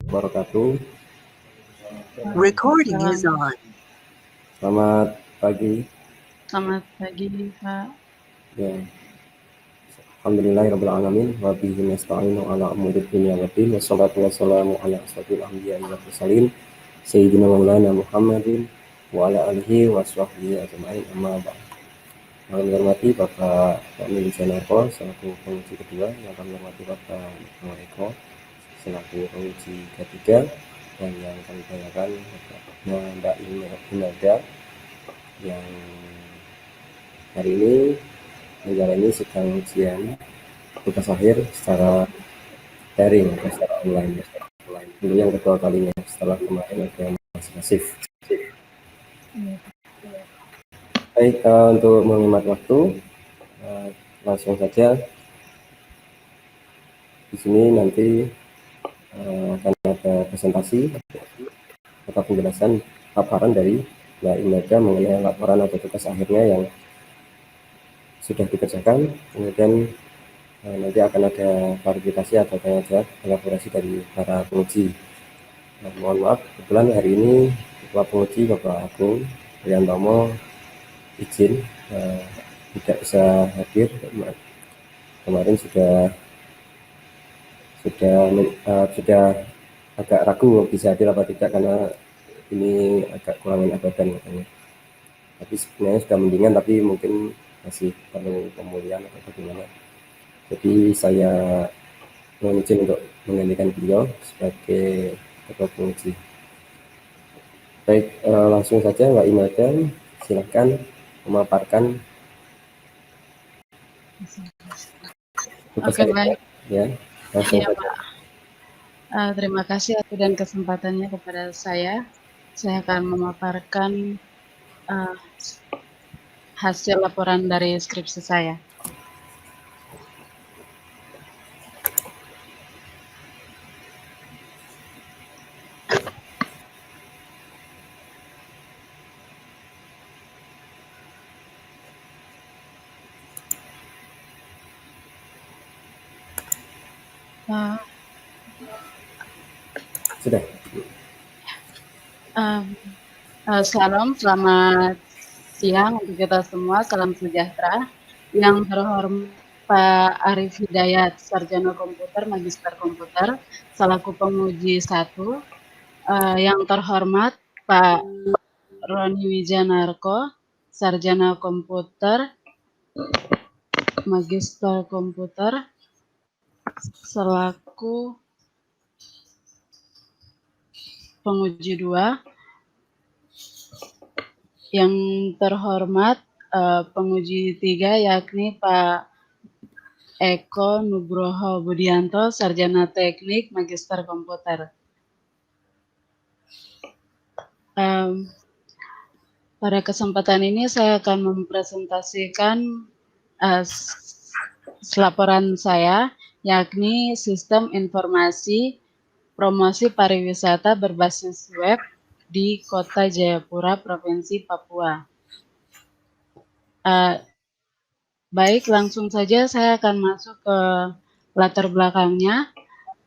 wabarakatuh. Recording is on. Selamat pagi. Selamat pagi, Pak. Ya. Alhamdulillahirabbil alamin wa bihi nasta'inu ala umuri dunya waddin wassalatu wassalamu ala asyrofil anbiya'i wal mursalin sayyidina maulana Muhammadin wa ala alihi wa sahbihi ajma'in amma ba'd. Yang kami hormati Bapak Pak Janarko selaku penguji kedua, yang kami hormati Bapak Eko selaku penguji ketiga, dan yang kami tanyakan Mbak Imelda yang hari ini menjalani sidang ujian tugas akhir secara daring atau secara online. Ini yang kedua kalinya setelah kemarin ada masif. Baik, untuk menghemat waktu, langsung saja. Di sini nanti akan ada presentasi atau penjelasan paparan dari Mbak Imelda mengenai laporan atau tugas akhirnya yang sudah dikerjakan. Kemudian nanti akan ada klarifikasi atau tanya jawab elaborasi dari para penguji. Mohon maaf, kebetulan hari ini Ketua Penguji Bapak Agung Priantomo izin tidak bisa hadir. Kemarin sudah agak ragu bisa hadir apa tidak karena ini agak kurangan badan katanya. Tapi sebenarnya sudah mendingan, tapi mungkin masih perlu pemulihan atau bagaimana. Jadi saya mohon izin untuk menggantikan beliau sebagai ketua penguji. Baik, langsung saja Mbak Imelda, silakan memaparkan. Oke, baik. Ya, langsung iya, saja. Pak. Terima kasih waktu dan kesempatannya kepada saya. Saya akan memaparkan hasil laporan dari skripsi saya. Sudah. Shalom, selamat siang untuk kita semua, salam sejahtera. Yang terhormat Pak Arif Hidayat, Sarjana Komputer, Magister Komputer, selaku penguji 1. Yang terhormat Pak Roni Wijanarko, Sarjana Komputer, Magister Komputer, selaku penguji 2. Yang terhormat penguji 3 yakni Pak Eko Nugroho Budianto, Sarjana Teknik, Magister Komputer. Pada kesempatan ini saya akan mempresentasikan laporan saya, yakni Sistem Informasi Promosi Pariwisata Berbasis Web di Kota Jayapura, Provinsi Papua. Baik, langsung saja saya akan masuk ke latar belakangnya.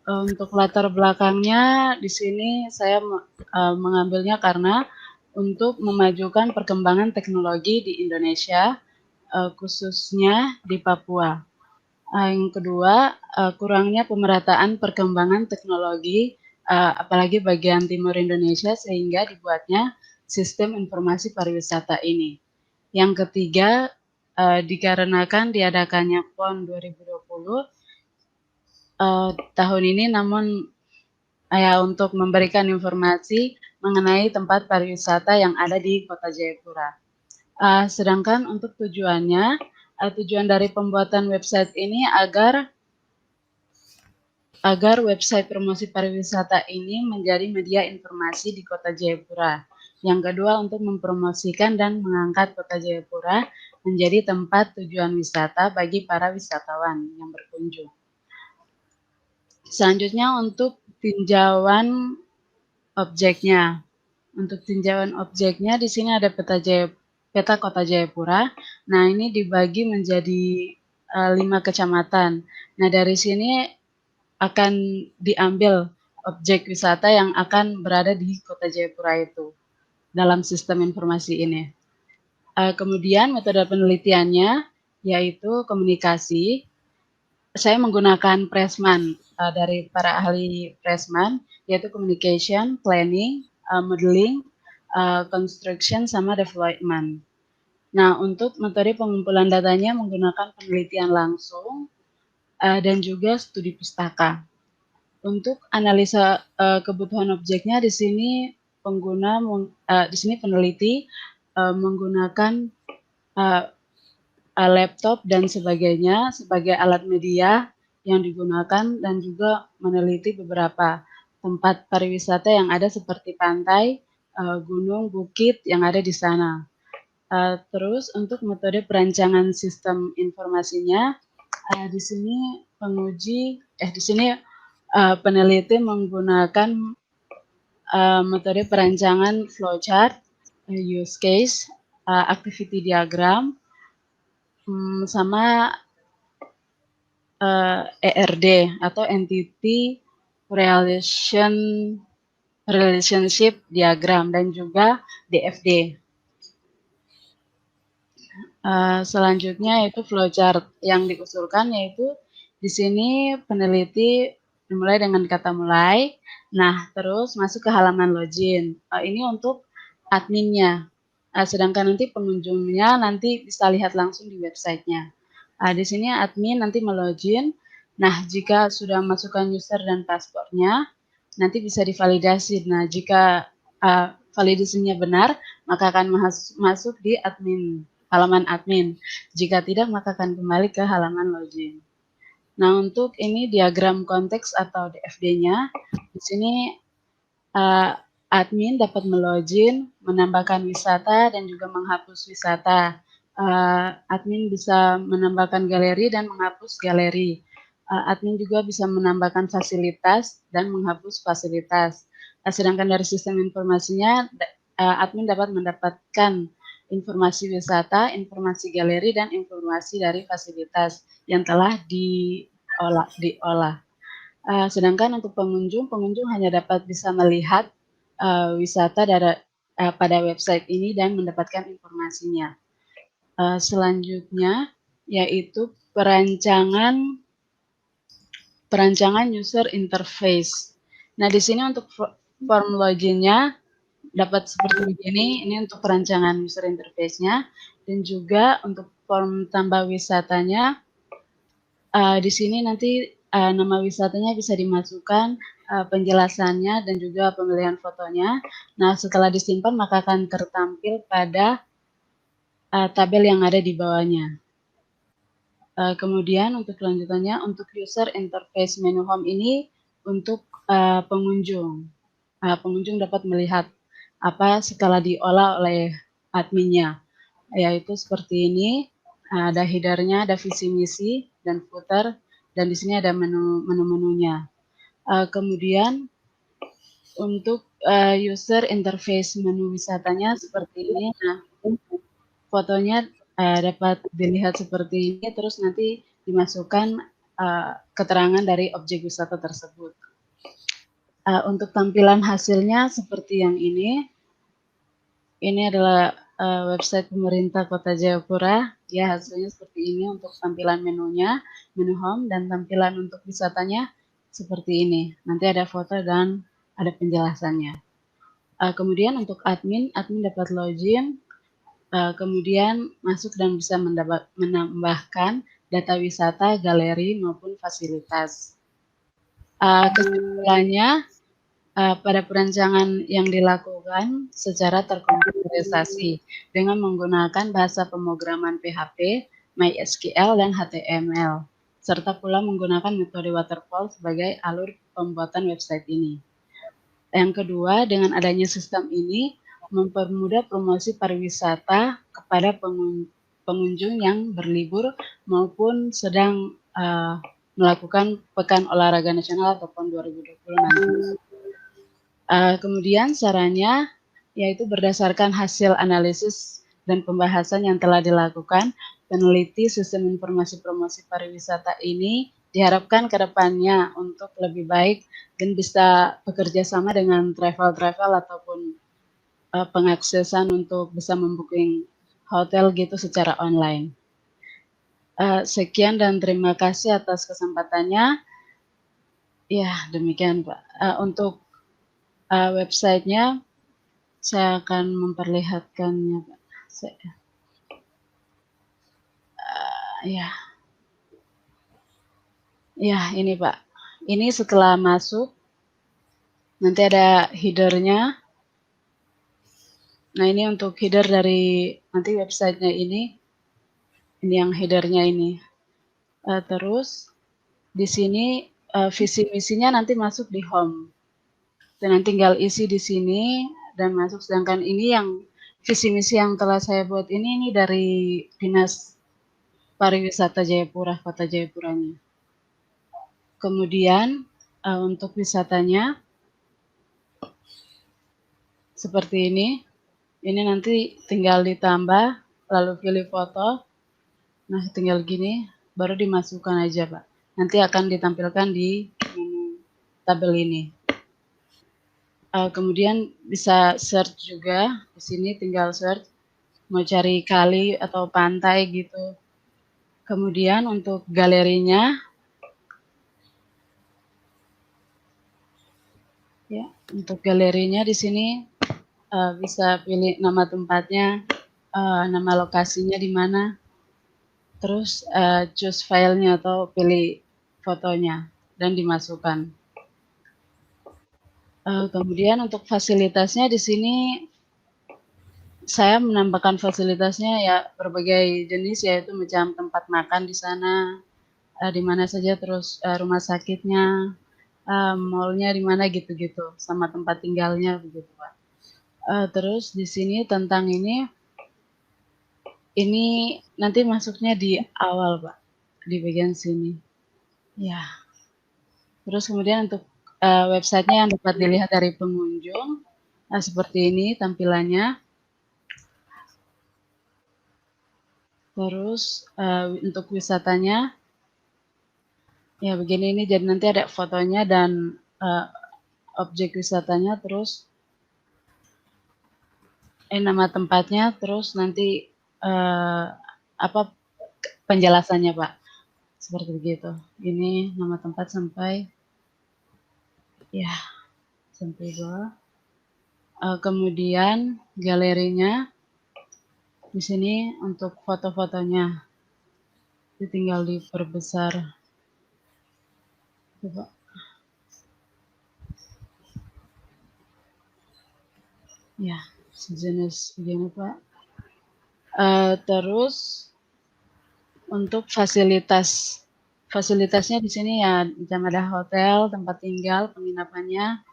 Untuk latar belakangnya di sini saya mengambilnya karena untuk memajukan perkembangan teknologi di Indonesia, khususnya di Papua. Yang kedua, kurangnya pemerataan perkembangan teknologi, apalagi bagian timur Indonesia, sehingga dibuatnya sistem informasi pariwisata ini. Yang ketiga, dikarenakan diadakannya PON 2020 tahun ini, namun untuk memberikan informasi mengenai tempat pariwisata yang ada di Kota Jayapura. Sedangkan untuk tujuannya, tujuan dari pembuatan website ini agar website promosi pariwisata ini menjadi media informasi di Kota Jayapura. Yang kedua, untuk mempromosikan dan mengangkat Kota Jayapura menjadi tempat tujuan wisata bagi para wisatawan yang berkunjung. Selanjutnya untuk tinjauan objeknya. Untuk tinjauan objeknya di sini ada peta Kota Jayapura. Nah, ini dibagi menjadi 5 kecamatan. Nah, dari sini akan diambil objek wisata yang akan berada di Kota Jayapura itu dalam sistem informasi ini. Kemudian metode penelitiannya yaitu komunikasi. Saya menggunakan Pressman dari para ahli Pressman, yaitu communication, planning, modeling, construction, sama development. Nah, untuk metode pengumpulan datanya menggunakan penelitian langsung dan juga studi pustaka. Untuk analisa kebutuhan objeknya di sini di sini peneliti menggunakan laptop dan sebagainya sebagai alat media yang digunakan dan juga meneliti beberapa tempat pariwisata yang ada seperti pantai, gunung, bukit yang ada di sana. Terus untuk metode perancangan sistem informasinya, di sini peneliti menggunakan metode perancangan flowchart, use case, activity diagram, sama ERD atau Entity Relationship Diagram dan juga DFD. Selanjutnya yaitu flowchart yang diusulkan, yaitu di sini peneliti dimulai dengan kata mulai. Nah, terus masuk ke halaman login. Ini untuk adminnya. Sedangkan nanti pengunjungnya nanti bisa lihat langsung di websitenya. Di sini admin nanti melogin. Nah, jika sudah masukkan user dan passwordnya, nanti bisa divalidasi. Nah, jika validasinya benar, maka akan masuk di halaman admin. Jika tidak, maka akan kembali ke halaman login. Nah, untuk ini diagram konteks atau DFD-nya, di sini admin dapat melogin, menambahkan wisata, dan juga menghapus wisata. Admin bisa menambahkan galeri dan menghapus galeri. Admin juga bisa menambahkan fasilitas dan menghapus fasilitas. Sedangkan dari sistem informasinya, admin dapat mendapatkan informasi wisata, informasi galeri, dan informasi dari fasilitas yang telah diolah. Sedangkan untuk pengunjung hanya dapat bisa melihat wisata pada website ini dan mendapatkan informasinya. Selanjutnya yaitu perancangan user interface. Nah, di sini untuk form loginnya dapat seperti begini. Ini untuk perancangan user interface-nya, dan juga untuk form tambah wisatanya. Di sini nanti nama wisatanya bisa dimasukkan, penjelasannya, dan juga pemilihan fotonya. Nah, setelah disimpan maka akan tertampil pada tabel yang ada di bawahnya. Kemudian untuk kelanjutannya, untuk user interface menu home ini untuk pengunjung. Pengunjung dapat melihat apa setelah diolah oleh adminnya, yaitu seperti ini. Ada header-nya, ada visi misi dan footer, dan di sini ada menu-menunya. Kemudian untuk user interface menu wisatanya seperti ini. Nah, fotonya dapat dilihat seperti ini, terus nanti dimasukkan keterangan dari objek wisata tersebut. Untuk tampilan hasilnya seperti yang ini. Ini adalah website pemerintah Kota Jayapura. Ya, hasilnya seperti ini untuk tampilan menunya, menu home, dan tampilan untuk wisatanya seperti ini. Nanti ada foto dan ada penjelasannya. Kemudian untuk admin dapat login, kemudian masuk dan bisa menambahkan data wisata, galeri, maupun fasilitas. Kesimpulannya, pada perancangan yang dilakukan secara terkomputerisasi dengan menggunakan bahasa pemrograman PHP, MySQL, dan HTML, serta pula menggunakan metode waterfall sebagai alur pembuatan website ini. Yang kedua, dengan adanya sistem ini mempermudah promosi pariwisata kepada pengunjung yang berlibur maupun sedang melakukan Pekan Olahraga Nasional atau PON 2020 nanti. Kemudian sarannya yaitu berdasarkan hasil analisis dan pembahasan yang telah dilakukan, peneliti sistem informasi promosi pariwisata ini diharapkan ke depannya untuk lebih baik dan bisa bekerja sama dengan travel-travel ataupun pengaksesan untuk bisa membooking hotel gitu secara online. Sekian dan terima kasih atas kesempatannya. Ya, demikian Pak. Untuk websitenya saya akan memperlihatkannya Pak. Ya, ya ini Pak. Ini setelah masuk nanti ada header-nya. Nah ini untuk header dari nanti websitenya ini yang header-nya ini. Terus di sini visi misinya nanti masuk di home. Dan tinggal isi di sini dan masuk. Sedangkan ini yang visi misi yang telah saya buat ini dari Dinas Pariwisata Jayapura, Kota Jayapuranya. Kemudian untuk wisatanya seperti ini. Ini nanti tinggal ditambah, lalu pilih foto. Nah, tinggal gini, baru dimasukkan aja, Pak. Nanti akan ditampilkan di tabel ini. Kemudian bisa search juga. Di sini tinggal search, mau cari kali atau pantai gitu. Kemudian untuk galerinya, ya, untuk galerinya di sini bisa pilih nama tempatnya, nama lokasinya di mana, terus choose filenya atau pilih fotonya dan dimasukkan. Kemudian untuk fasilitasnya di sini saya menambahkan fasilitasnya ya berbagai jenis, yaitu macam tempat makan di sana, di mana saja, terus rumah sakitnya, mall-nya di mana gitu-gitu, sama tempat tinggalnya begitu Pak. Terus di sini tentang ini nanti masuknya di awal Pak, di bagian sini. Ya. Terus kemudian untuk websitenya yang dapat dilihat dari pengunjung, seperti ini tampilannya. Terus untuk wisatanya, ya begini ini, jadi nanti ada fotonya dan objek wisatanya, terus nama tempatnya, terus nanti apa penjelasannya Pak, seperti begitu. Ini nama tempat sampai ya sampai bawah. Kemudian galerinya di sini untuk foto-fotonya, itu tinggal diperbesar. Coba. Ya, sejenis begini Pak. Terus untuk fasilitasnya di sini ya ada hotel, tempat tinggal, penginapannya.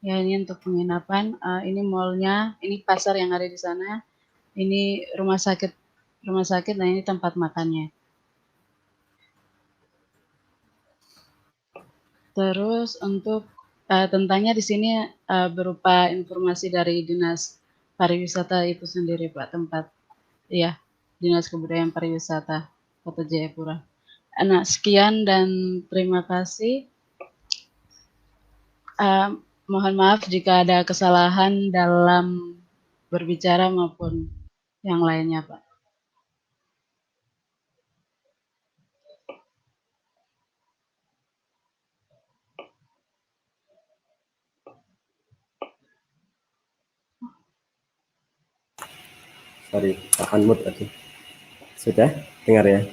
Ya ini untuk penginapan. Ini mall-nya, ini pasar yang ada di sana. Ini rumah sakit. Nah ini tempat makannya. Terus untuk tentangnya di sini berupa informasi dari Dinas Pariwisata itu sendiri Pak, tempat ya Dinas Kebudayaan Pariwisata Kota Jayapura. Nah, sekian dan terima kasih. Mohon maaf jika ada kesalahan dalam berbicara maupun yang lainnya, Pak. Sorry, unmute tadi. Sudah dengar ya?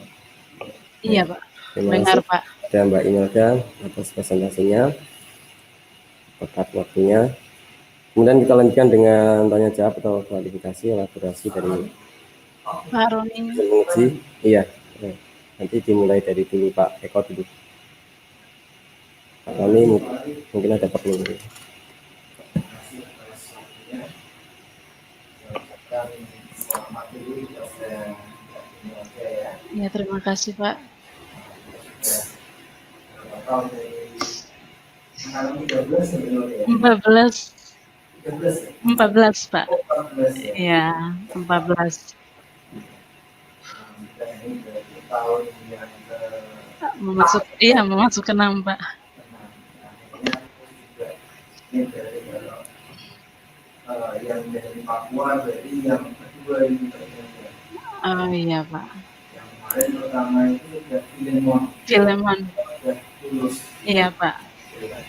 Iya, Pak. Terima Dengar, kasih Pak. dan Mbak Imelda atas presentasinya, tepat waktunya. Kemudian kita lanjutkan dengan tanya jawab atau klarifikasi elaborasi dari Pak Roni. menguji. Iya, nanti dimulai dari dulu Pak Eko dulu. Pak Roni mungkin ada perlu. Ya, terima kasih Pak. 14 Pak. Iya, 14. Tahun yang ke Memasuk ke enam, Pak. Nah, akhirnya aku juga ini dari yang dari Papua, jadi yang kedua ini ternyata. Oh iya, Pak. Yang kemarin pertama itu udah Filemon. Filemon. Udah lulus. Iya, Pak. Ya.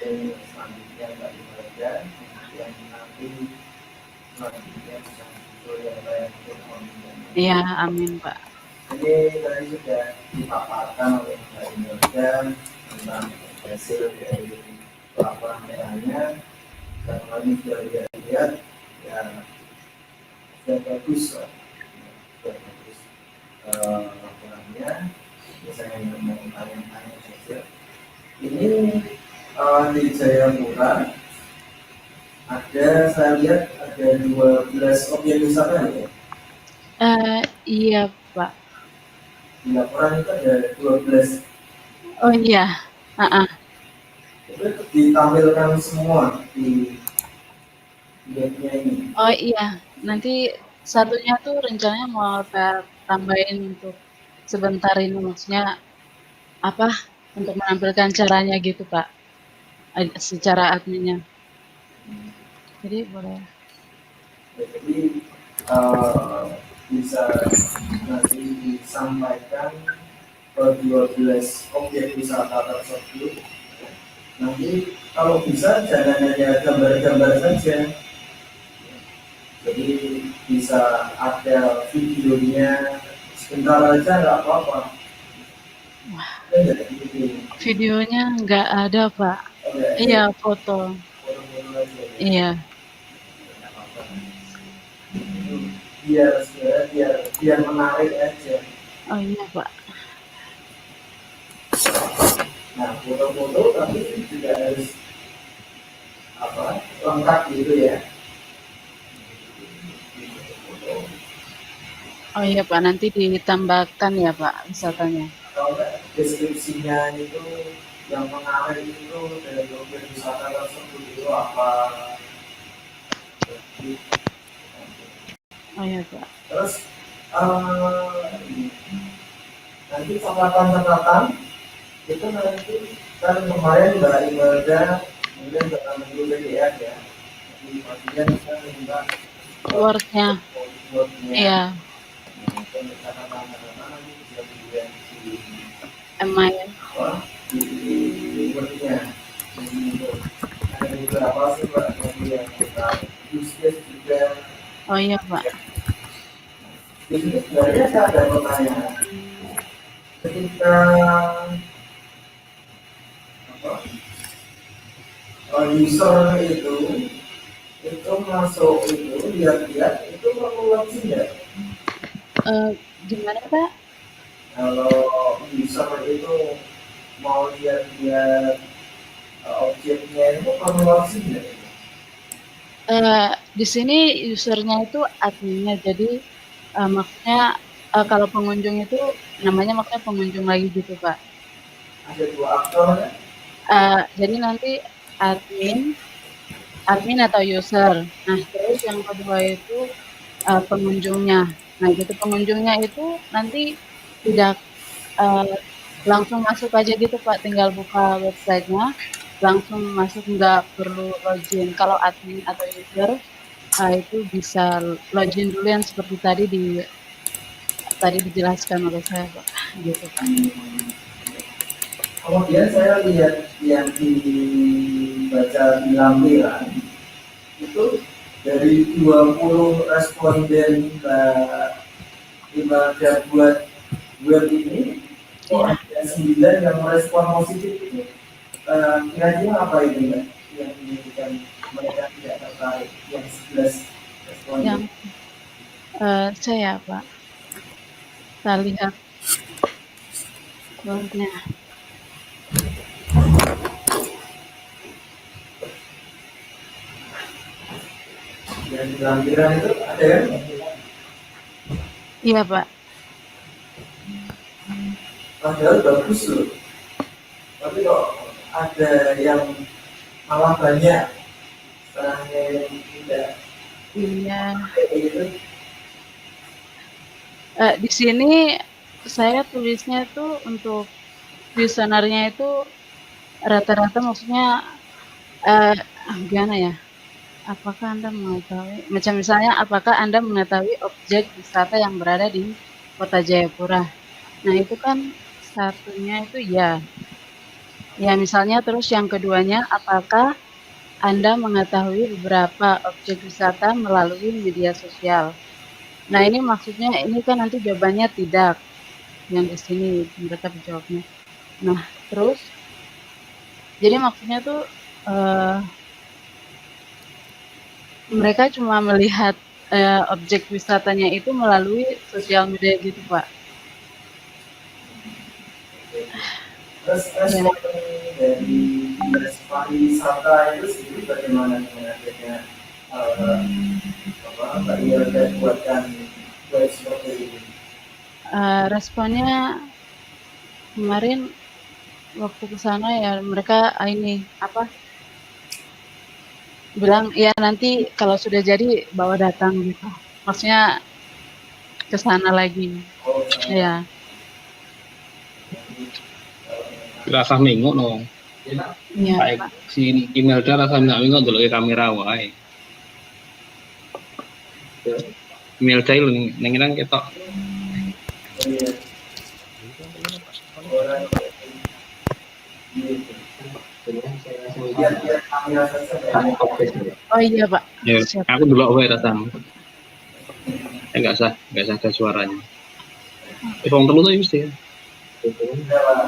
Dan selanjutnya Mbak Imelda, kemudian nanti selanjutnya bisa muncul yang lain pun. Iya, amin, Pak. Ini tadi sudah dipaparkan oleh Mbak Imelda tentang hasil dari laporan daerahnya. Dan kami sudah lihat ya sudah bagus lah, sudah bagus laporannya. Misalnya yang mau tanya-tanya saja. Ini di Jayapura ada, saya lihat ada 12 objek wisata ya. Iya, Pak. Di laporan itu ada 12. Oh iya. Itu ditampilkan semua di webnya ini. Oh iya, nanti satunya tuh rencananya mau tambahin untuk sebentar ini, maksudnya apa, untuk menampilkan caranya gitu, Pak, secara adminnya. Jadi boleh. Jadi bisa nanti disampaikan ke 12 objek wisata tersebut. Nanti kalau bisa jangan hanya gambar-gambar saja, jadi bisa ada videonya sebentar aja nggak apa-apa. Videonya nggak ada, Pak. Iya, foto. Iya. Biar menarik aja. Oh iya, Pak. Nah, foto-foto tapi juga harus lengkap gitu ya. Oh iya, Pak, nanti ditambahkan ya, Pak, wisatanya. Kalau deskripsinya itu yang menarik itu dari objek wisata tersebut itu apa? Oh iya, Pak. Terus nanti catatan-catatan itu nanti kan kemarin Mbak Imelda kemudian Mbak Menteri PDF ya. Jadi pastinya kita minta Word-nya. Iya. Catatan-catatan nanti bisa dilihat di Email. Di Word-nya. Ada beberapa sih Mbak yang kita use case juga. Oh iya, Pak. Jadi sebenarnya saya ada pertanyaan. Ketika user itu masuk itu lihat-lihat itu perlu login ya? Gimana, Pak? Kalau user itu mau lihat-lihat objeknya itu perlu login ya? Di sini usernya itu adminnya, jadi maksudnya kalau pengunjung itu namanya maksudnya pengunjung lagi gitu, Pak. Ada 2 aktor ya? Jadi nanti admin atau user. Nah, terus yang kedua itu pengunjungnya. Nah, gitu pengunjungnya itu nanti tidak langsung masuk aja gitu, Pak, tinggal buka websitenya, langsung masuk, nggak perlu login. Kalau admin atau user itu bisa login dulu yang seperti tadi dijelaskan oleh saya, Pak, gitu, Pak. Kemudian saya lihat yang dibaca di lampiran itu dari 20 responden Mbak Imelda buat web ini, kok ada 9 yang merespon positif itu. Kira-kira apa itu Mbak yang menunjukkan mereka tidak tertarik, yang 11 responden? Yang saya, Pak, kita lihat wordnya. Yang di lampiran itu ada kan? Iya, Pak. Padahal bagus loh. Tapi kok ada yang malah banyak setengahnya yang tidak. Iya. Gitu. Di sini saya tulisnya itu untuk kuesionernya itu rata-rata maksudnya gimana ya? Apakah Anda mengetahui, macam misalnya, apakah Anda mengetahui objek wisata yang berada di Kota Jayapura? Nah, itu kan satunya itu ya. Ya, misalnya terus yang keduanya, apakah Anda mengetahui beberapa objek wisata melalui media sosial? Nah, ini maksudnya ini kan nanti jawabannya tidak, yang di sini mereka menjawabnya. Nah, terus jadi maksudnya tuh mereka cuma melihat objek wisatanya itu melalui sosial media gitu, Pak. Terus Ya. respon dari dinas pariwisata itu sendiri bagaimana dengan adanya Mbak Imelda buatkan web seperti ini? Responnya kemarin waktu ke sana ya mereka ini apa bilang ya nanti kalau sudah jadi bawa datang gitu. Maksudnya ke sana lagi. Oh, Ya. Rasa minggu no. Iya, Kayak Pak. si Imelda rasa minggu dulu kamera wae. Imelda itu nenginan ketok. iya. Orang biar kamera saja Oh iya, Pak. Ya, Siap. aku dulu wae rasanya. Enggak sah ada suaranya. Wong telu tuh mesti ya.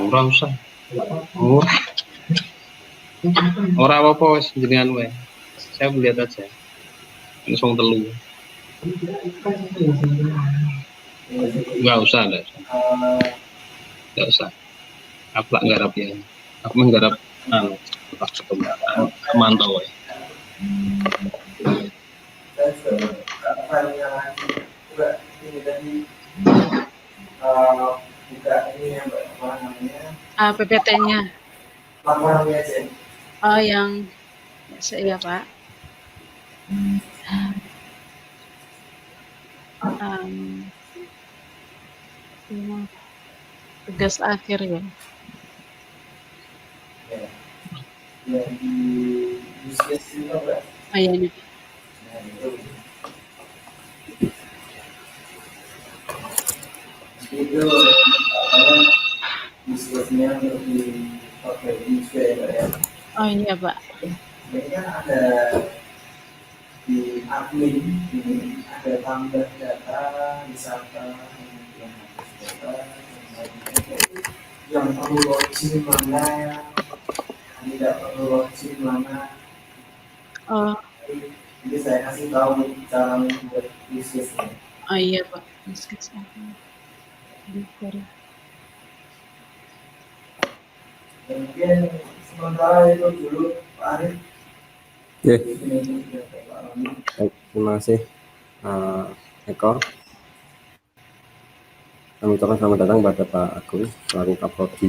Ora usah. Ora apa-apa wis jenengan wae. Saya melihat aja. Ini wong telu. Enggak usah. Enggak usah. Aku tak nggarap ya. Aku menggarap pas ketemu mantau wae. dan juga yang juga ini tadi buka ini yang apa namanya PPT-nya. laporannya aja. Oh yang iya, Pak. Tugas akhir ya. Yang di bisnis itu Mbak. Oh iya ini. Nah, itu. Itu bisnisnya untuk dipakai juga ya Mbak ya. Oh iya, Pak. Ini kan ada di admin ini ada tambah data wisata yang harus data yang perlu login mana yang tidak perlu login mana. Oh, Jadi saya kasih tahu cara membuat bisnisnya. oh iya, Pak. Bisnis akhir. Mungkin sementara itu dulu Pak Arif. Ya, Ini juga Pak Roni. baik, terima kasih Eko. Kami ucapkan selamat datang pada Pak Agus selaku Kaprodi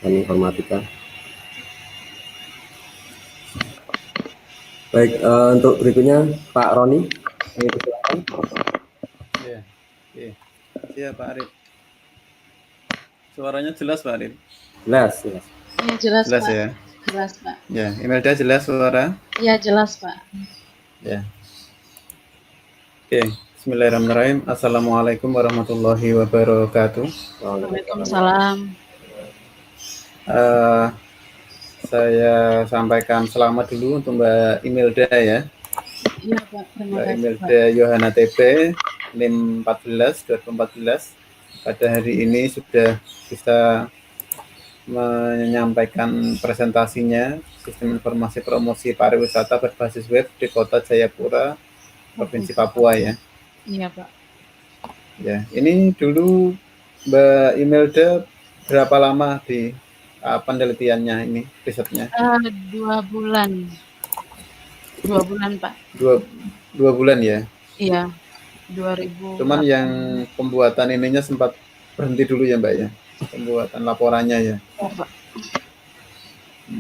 dan Informatika. Baik, untuk berikutnya Pak Roni. Kami persilakan. Iya, oke. Iya Pak Arif. Suaranya jelas Pak Arif? Jelas, jelas. Iya jelas, Jelas Pak. ya. Jelas, Pak. Ya, Imelda jelas suara? Iya jelas, Pak. Ya. Oke, Bismillahirrahmanirrahim. Assalamualaikum warahmatullahi wabarakatuh. Waalaikumsalam. Saya sampaikan selamat dulu untuk Mbak Imelda ya. Iya, Pak. Terima Mbak kasih, Pak. Imelda Yohana TP, NIM 2014. Pada hari ini sudah bisa menyampaikan presentasinya Sistem Informasi Promosi Pariwisata berbasis web di Kota Jayapura, Provinsi Papua ya. Iya, Pak. Ya, ini dulu Mbak Imelda berapa lama di penelitiannya ini, risetnya? 2 bulan. 2 bulan, Pak. Dua bulan ya. Iya. 2000. Cuman yang pembuatan ininya sempat berhenti dulu ya Mbak ya, pembuatan laporannya ya. Iya, Pak.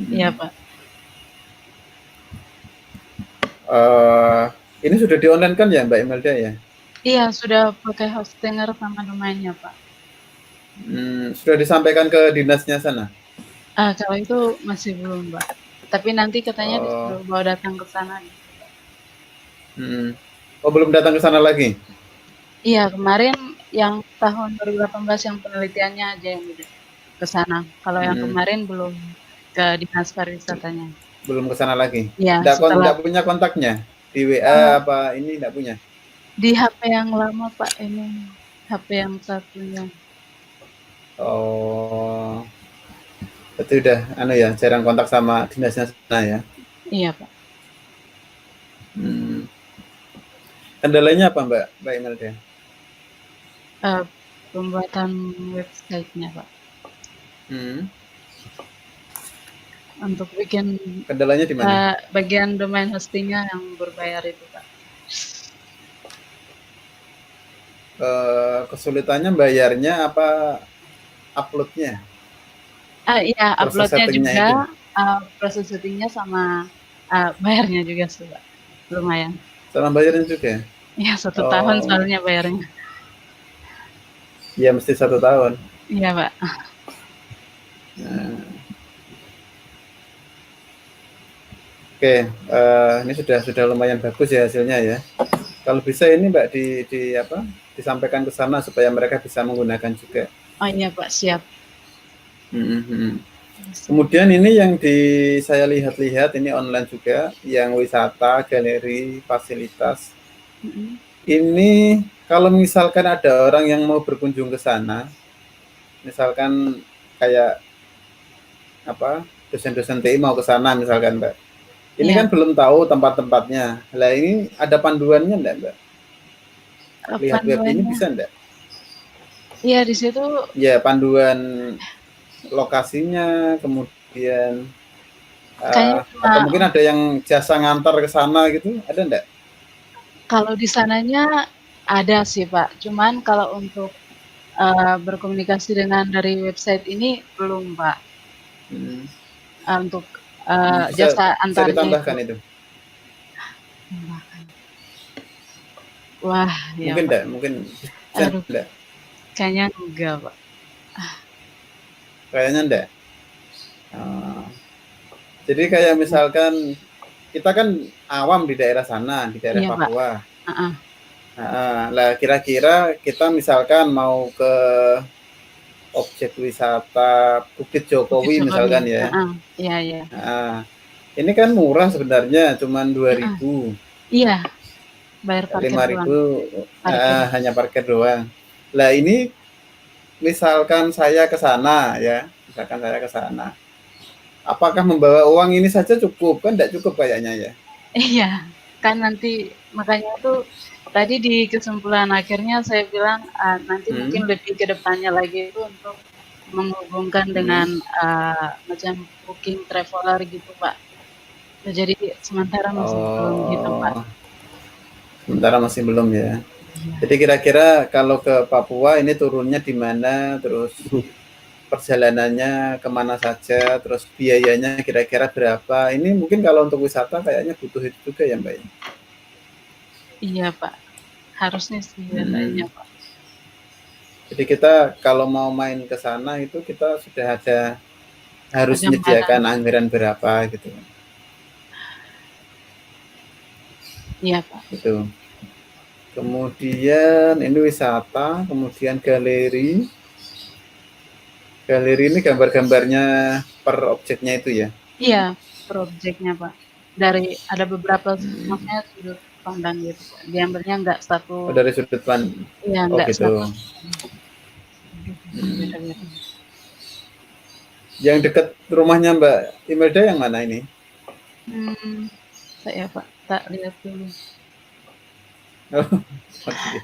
Iya, Pak. Ini sudah di-online kan ya Mbak Imelda ya? Iya, sudah pakai hostinger sama domainnya, Pak. Sudah disampaikan ke dinasnya sana? Kalau itu masih belum, Mbak. Tapi nanti katanya Oh, disuruh bawa datang ke sana. Oh, belum datang ke sana lagi? Iya, kemarin yang tahun 2018 yang penelitiannya aja yang udah ke sana. Kalau yang Hmm, kemarin belum ke dinas pariwisatanya. belum ke sana lagi? Iya, setelah Nggak punya kontaknya? Di eh, WA apa ini nggak punya? di HP yang lama, Pak, ini HP yang satunya. Oh, berarti udah ya, jarang kontak sama dinasnya sana ya. Iya, Pak. Hmm. Kendalanya apa Mbak Imelda? Pembuatan websitenya, Pak. Hmm. Untuk bikin Kendalanya di mana? bagian domain hostingnya yang berbayar itu, Pak. Kesulitannya bayarnya apa uploadnya? Iya, Proses uploadnya settingnya juga, itu? proses settingnya sama bayarnya juga sih, Pak. Lumayan. Sama bayarnya juga? Iya, 1 tahun Oh, soalnya bayarnya. ya mesti 1 tahun. Iya, Pak. Nah, oke, ini sudah lumayan bagus ya hasilnya ya. Kalau bisa ini Mbak disampaikan ke sana supaya mereka bisa menggunakan juga. Oh iya, Pak, siap. Kemudian ini yang saya lihat-lihat ini online juga, yang wisata, galeri, fasilitas. Ini kalau misalkan ada orang yang mau berkunjung ke sana, misalkan kayak dosen-dosen TI mau ke sana misalkan Mbak. Ini Iya. kan belum tahu tempat-tempatnya. Lah ini ada panduannya enggak Mbak? Lihat web ini Panduannya, bisa enggak? iya di situ Ya, panduan lokasinya, kemudian kayaknya cuma atau mungkin ada yang jasa ngantar ke sana gitu, ada enggak? kalau di sananya ada sih, Pak. Cuman kalau untuk berkomunikasi dengan dari website ini belum, Pak. Untuk Bisa jasa antarnya itu. ditambahkan itu. Wah, ya, Mungkin Pak. enggak? Mungkin bisa Aduh, enggak? kayaknya enggak, Pak. Kayaknya enggak. Jadi kayak misalkan kita kan awam di daerah sana, di daerah Iya, Pak. Papua. Heeh. Lah kira-kira kita misalkan mau ke objek wisata Bukit Bukit Jokowi Jokowi. misalkan ya. Heeh. Iya, iya. Ini kan murah sebenarnya, cuman Heeh. 2.000. Iya, bayar parkir 5.000 doang. Parkir. hanya parkir doang. Lah ini misalkan saya ke sana ya, apakah membawa uang ini saja cukup? Kan tidak cukup kayaknya ya. Iya, kan nanti makanya tuh tadi di kesimpulan akhirnya saya bilang nanti mungkin lebih ke depannya lagi itu untuk menghubungkan dengan macam booking traveler gitu, Pak. Jadi sementara masih belum gitu, Pak. Sementara masih belum ya. Jadi kira-kira kalau ke Papua ini turunnya di mana, terus perjalanannya kemana saja, terus biayanya kira-kira berapa. Ini mungkin kalau untuk wisata kayaknya butuh itu juga ya Mbak. Iya, Pak. Harusnya sih kayaknya, Pak. Jadi kita kalau mau main ke sana itu kita sudah harus menyediakan anggaran berapa gitu. Iya, Pak. Gitu. Kemudian ini wisata, kemudian galeri. Galeri ini gambar-gambarnya per objeknya itu ya? Iya, per objeknya, Pak. Dari ada beberapa maksudnya sudut pandang gitu, Pak. Diambilnya enggak satu. Oh, dari sudut pandang. Iya, enggak gitu. satu. Beda-beda. Yang dekat rumahnya Mbak Imelda yang mana ini? Saya Pak, tak lihat dulu.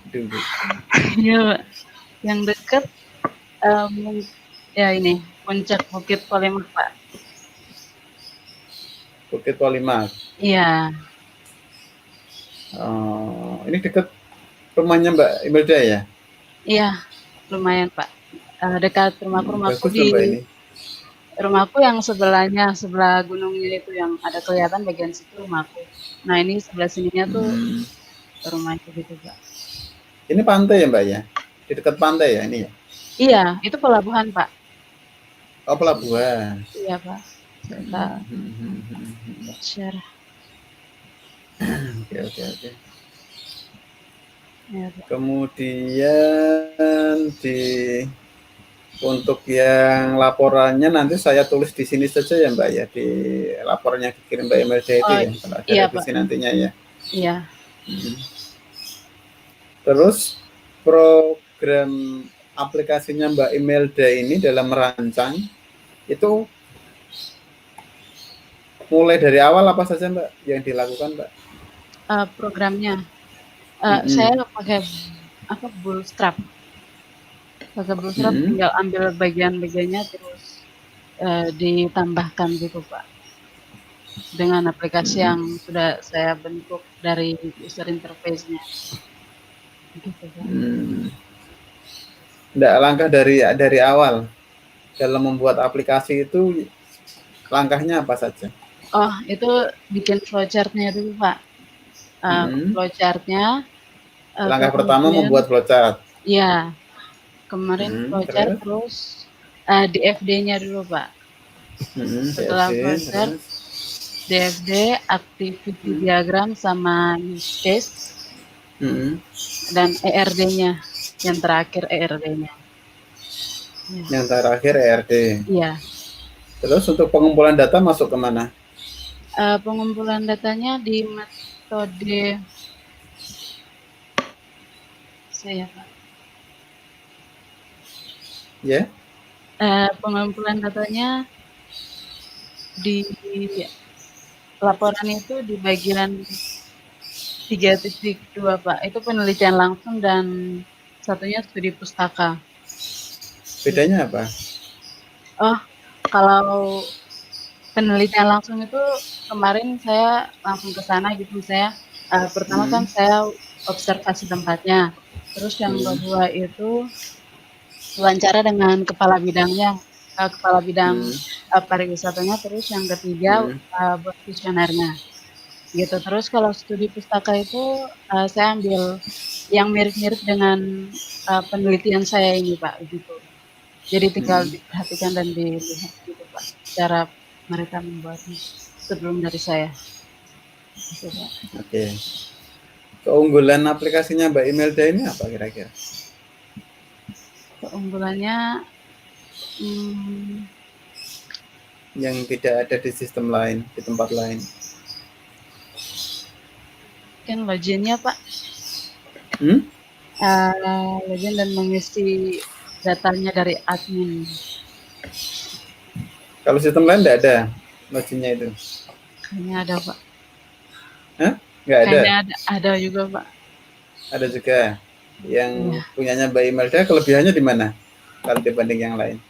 Dulu. Iya, Pak. Yang dekat ya ini Puncak Bukit Polimak, Pak. Bukit Polimak. Iya. Ini dekat rumahnya Mbak Imelda ya? Iya, lumayan Pak. Dekat rumahku Bagus di Mbak ini. rumahku yang sebelahnya, sebelah gunungnya itu yang ada kelihatan bagian situ rumahku. Nah ini sebelah sininya tuh rumahku gitu Pak. Ini pantai ya Mbak ya? Di dekat pantai ya ini ya? Iya, itu pelabuhan, Pak. Oh, pelabuhan. Iya, Pak. Saya share. Oke. Ya, Pak. Kemudian untuk yang laporannya nanti saya tulis di sini saja ya Mbak ya, di laporannya dikirim Mbak Imelda itu ya, kalau ada iya, revisi Pak. nantinya ya. Iya. Terus program aplikasinya Mbak Imelda ini dalam merancang itu mulai dari awal apa saja Mbak yang dilakukan Mbak? Programnya saya pakai Bootstrap. Tinggal ambil bagian-bagiannya terus ditambahkan gitu Pak, dengan aplikasi yang sudah saya bentuk dari user interface-nya. Gitu, Pak. Nggak, langkah dari awal dalam membuat aplikasi itu langkahnya apa saja? Oh, itu bikin flowchart-nya dulu Pak. Flowchart-nya. Langkah pertama membuat flowchart. Iya. Kemarin flowchart terus DFD-nya dulu Pak. Setelah flowchart, DFD, activity diagram sama use case, dan ERD-nya, yang terakhir ERD-nya. Yang terakhir ERD. Iya. Terus untuk pengumpulan data masuk kemana? Pengumpulan datanya di metode saya Pak. Ya. Pengumpulan datanya di laporan itu di bagian 3.2 Pak. Itu penelitian langsung dan satunya studi pustaka. Bedanya apa? Oh, kalau penelitian langsung itu kemarin saya langsung ke sana gitu. Saya pertama kan saya observasi tempatnya. Terus yang kedua itu wawancara dengan kepala bidangnya, kepala bidang pariwisatanya. Terus yang ketiga buat kuesionernya gitu. Terus kalau studi pustaka itu saya ambil yang mirip-mirip dengan penelitian saya ini Pak gitu. Jadi tinggal diperhatikan dan dilihat gitu Pak, cara mereka membuatnya sebelum dari saya gitu, Pak. Oke. Keunggulan aplikasinya Mbak Imelda ini apa kira-kira? Keunggulannya yang tidak ada di sistem lain, di tempat lain. Kan loginnya Pak. Login dan mengisi datanya dari admin. Kalau sistem lain tidak ada loginnya itu? Kayaknya ada Pak. Hah? Nggak ada? Kayaknya ada juga Pak. Ada juga. Yang punyanya Mbak Imelda kelebihannya di mana kalau dibanding yang lain?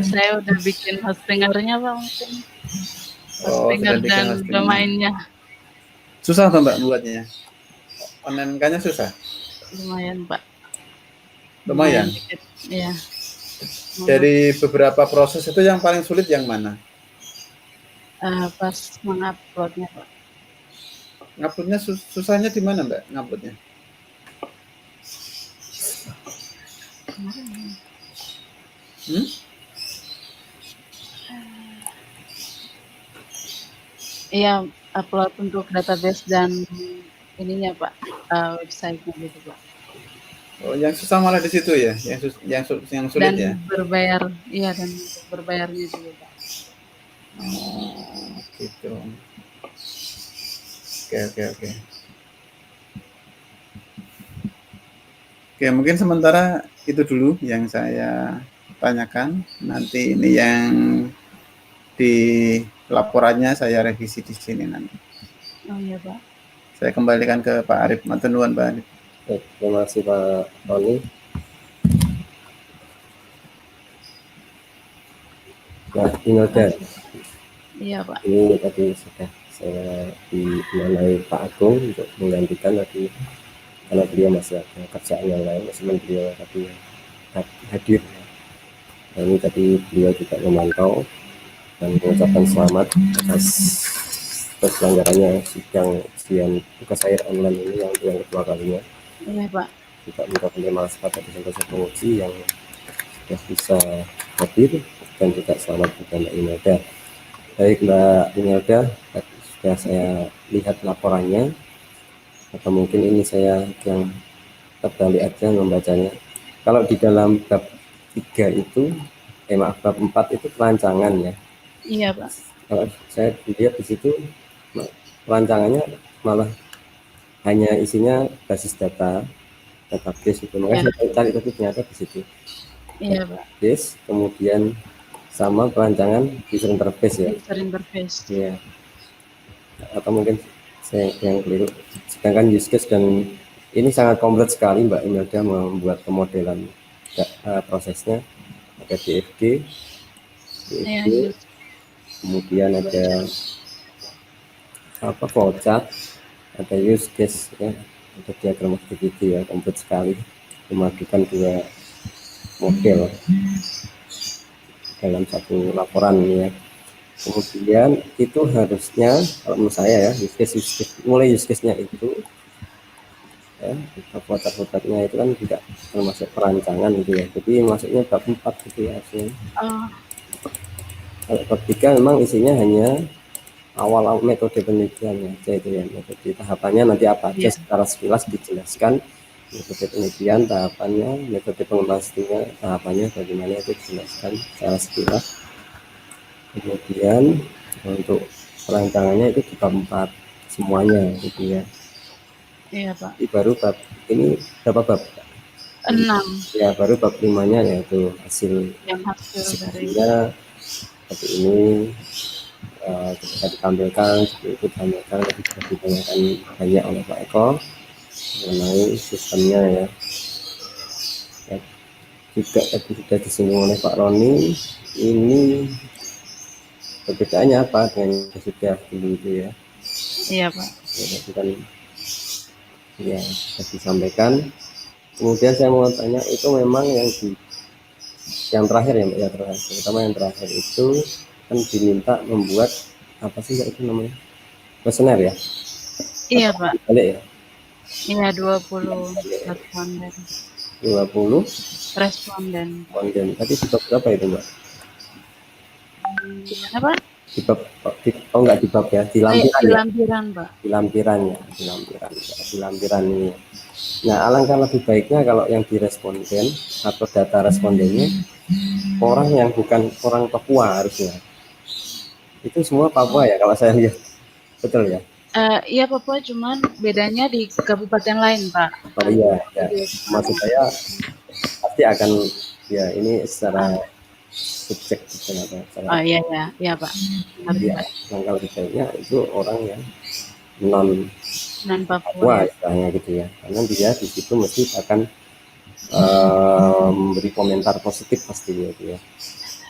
Saya udah bikin hostingernya Pak mungkin. Hostinger dan domainnya. Susah tuh Mbak buatnya? Online-nya susah? Lumayan Pak. Lumayan? Iya. Dari beberapa proses itu yang paling sulit yang mana? Pas menguploadnya Pak. Nguploadnya susahnya di mana Mbak nguploadnya? Iya, upload untuk database dan ininya Pak, website-nya gitu Pak. Oh, yang susah malah di situ ya, yang sulit dan ya. Berbayar, iya, dan berbayarnya juga Pak. Oh, gitu. Oke. Oke, mungkin sementara itu dulu yang saya tanyakan. Nanti ini yang di laporannya saya revisi di sini nanti. Oh iya Pak. Saya kembalikan ke Pak Arif. Matur nuwun Pak Arif. Terima kasih Pak Tony. Nah, Imelda. Iya Pak. Ini tadi sudah saya dimanai Pak Agung untuk menggantikan tadi karena beliau masih ada kerjaan yang lain, meskipun beliau tadi hadir. Nah, ini tadi beliau juga memantau dan mengucapkan selamat atas terselenggaranya sidang ujian tugas akhir online ini yang kedua kalinya. Iya, Pak. Juga mengucapkan terima kasih pada dosen-dosen penguji yang sudah bisa hadir, dan juga selamat kepada Mbak Imelda. Baik Mbak Imelda, sudah saya lihat laporannya, atau mungkin ini saya yang terbalik aja membacanya. Kalau di dalam bab 3 itu, bab 4 itu perancangan ya. Iya, Pak. Kalau saya lihat di situ perancangannya malah hanya isinya basis data, database itu. Makanya saya cari tapi ternyata di situ. Iya, Pak. Database, kemudian sama perancangan user interface ya. User interface. Iya. Atau mungkin saya yang keliru. Sedangkan use case dan ini sangat kompleks sekali Mbak Imelda membuat pemodelan prosesnya. Ada DFG, Iya, kemudian ada flowchart, ada use case ya, ada diagram activity ya, kompleks sekali, memadukan dua model dalam satu laporan ini ya. Kemudian itu harusnya kalau menurut saya ya, use case mulai use case-nya itu ya, flowchart-nya itu kan tidak termasuk perancangan gitu ya, jadi masuknya bab 4 gitu ya harusnya. Kalau bab 3 memang isinya hanya awal metode penelitian aja itu ya, metode tahapannya nanti apa aja secara sekilas dijelaskan, metode penelitian tahapannya, metode pengembangan tahapannya bagaimana itu dijelaskan secara sekilas. Kemudian untuk perancangannya itu di bab 4 semuanya gitu ya. Iya, Pak. Jadi baru bab ini berapa bab? 6. Ya, baru bab 5-nya yaitu hasil eksekusinya seperti ini. Ketika ditampilkan seperti itu ditampilkan, ketika ditanyakan banyak oleh Pak Eko mengenai sistemnya ya. Juga tadi sudah disinggung oleh Pak Roni, ini perbedaannya apa dengan yang sudah dulu itu ya. Iya, Pak. Jadi kan ya sudah disampaikan. Kemudian saya mau tanya, itu memang yang terakhir ya Mbak ya, terutama yang terakhir itu kan diminta membuat apa sih itu namanya, kuesioner ya? Iya, Pak. Balik ya? Iya, 20 responden. 20 responden. Tadi di bab berapa itu Mbak? Gimana Pak? Di bab, enggak di bab ya, di lampiran di ya? lampiran Pak. Di lampiran ini. Nah, alangkah lebih baiknya kalau yang di responden atau data respondennya orang yang bukan orang Papua harusnya. Itu semua Papua ya kalau saya lihat, betul ya? Iya Papua, cuman bedanya di kabupaten lain Pak. Oh iya, ya. Maksud saya pasti akan ya ini secara subjek gitu apa? Oh iya Pak. Ya, langkah lebih baiknya itu orang yang non Papua istilahnya gitu ya, karena dia di situ mesti akan memberi komentar positif pasti gitu ya.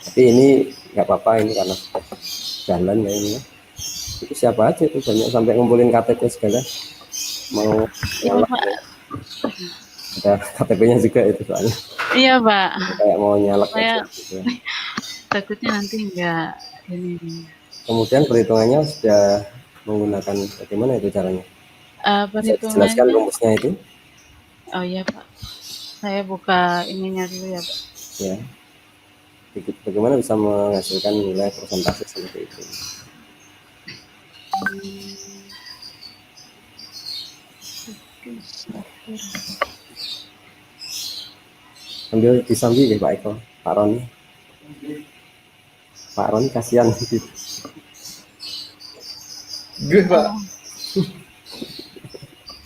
Tapi ini nggak apa-apa, ini karena jalan ya ini ya. Itu siapa aja itu banyak sampai ngumpulin KTP segala mau nyalak ya. Ada KTP-nya juga itu soalnya. Iya Pak. Kayak mau nyalak aja gitu. Takutnya nanti enggak ini. Kemudian perhitungannya sudah menggunakan bagaimana itu caranya? Perhitungannya. Jelaskan rumusnya itu. Oh iya Pak. Saya buka ininya dulu ya Pak. Ya. Bagaimana bisa menghasilkan nilai persentase seperti itu? Ambil disambi ya Pak Eko, Pak Roni. Pak Roni kasihan gitu. Gue Pak.